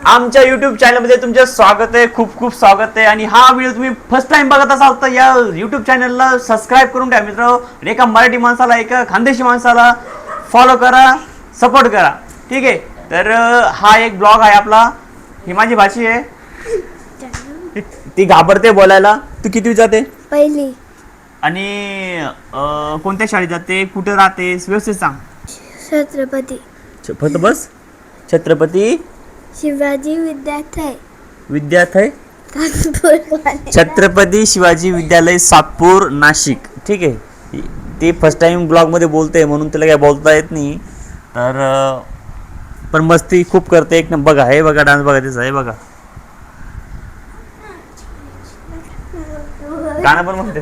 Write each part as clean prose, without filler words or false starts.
आमच्या युट्यूब चॅनलमध्ये तुमचं स्वागत आहे, खूप खूप स्वागत आहे. आणि हा व्हिडिओ तुम्ही फर्स्ट टाइम बघत असाल तर या युट्यूब चॅनलला सबस्क्राईब करून ठेवा मित्र. एका मराठी माणसाला, एका खानदेशी माणसाला फॉलो करा, सपोर्ट करा. ठीक आहे. तर हा एक ब्लॉग आहे आपला. ही माझी भाची आहे, ती घाबरते बोलायला. तू किती जाते? पहिली. आणि कोणत्या शाळेत जाते, कुठे राहते, व्यवस्थित सांग. छत्रपती फक्त बस. छत्रपती शिवाजी विद्यालय विद्यालय, नागपूर. छत्रपती शिवाजी विद्यालय, सातपूर, नाशिक. ठीक आहे. ती फर्स्ट टाइम ब्लॉग मध्ये बोलते म्हणून तिला काय बोलता येत नाही. तर पण मस्ती खूप करते एक. बघा हे बघा, डान्स बघा तिचा, हे बघा, गाणं पण म्हणते.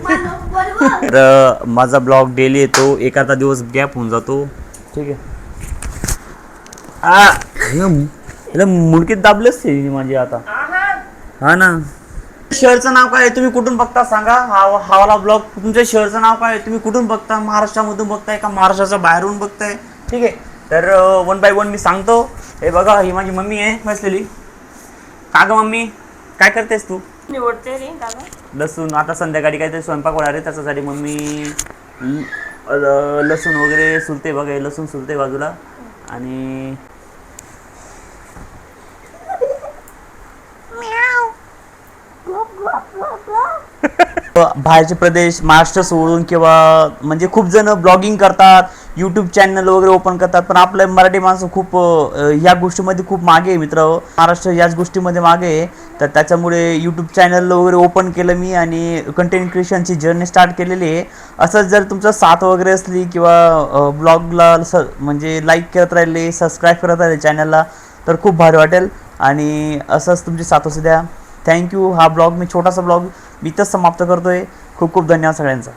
तर माझा ब्लॉग डेली येतो, एखादा दिवस गॅप होऊन जातो. ठीक आहे. मुडकीत दाबलेच ते माझी आता. हा ना. शहरचं नाव काय आहे, तुम्ही कुठून बघता सांगा. हावाला ब्लॉग. तुमच्या शहरचं नाव काय आहे, तुम्ही कुठून बघता, महाराष्ट्रामधून बघताय का महाराष्ट्राच्या बाहेरून बघताय. ठीक आहे. तर 1 बाय 1 मी सांगतो. हे बघा, ही माझी मम्मी आहे बसलेली. का ग मम्मी, काय करतेस तू? निवडते रे दादा. लसूण. आता संध्याकाळी काहीतरी स्वयंपाक होणार आहे, त्याच्यासाठी मम्मी लसूण वगैरे सुलते. बघा हे लसूण सुलते बाजूला. आणि बाहेरचे प्रदेश, महाराष्ट्र सोडून किंवा म्हणजे खूप जण ब्लॉगिंग करतात, यूट्यूब चॅनल वगैरे ओपन करतात, पण आपले मराठी माणसं खूप या गोष्टीमध्ये खूप मागे आहे मित्र. महाराष्ट्र याच गोष्टीमध्ये मागे आहे. तर त्याच्यामुळे यूट्यूब चॅनल वगैरे ओपन केलं मी आणि कंटेंट क्रिएशनची जर्नी स्टार्ट केलेली आहे. असंच जर तुमचा साथ वगैरे असली किंवा ब्लॉगला म्हणजे लाईक करत राहिले, सबस्क्राईब करत राहिले चॅनलला, तर खूप भारी वाटेल. आणि असंच तुमची साथ असू द्या. थँक्यू. हा ब्लॉग मी छोटासा ब्लॉग मी इथंच समाप्त करतोय. खूप खूप धन्यवाद सगळ्यांचा.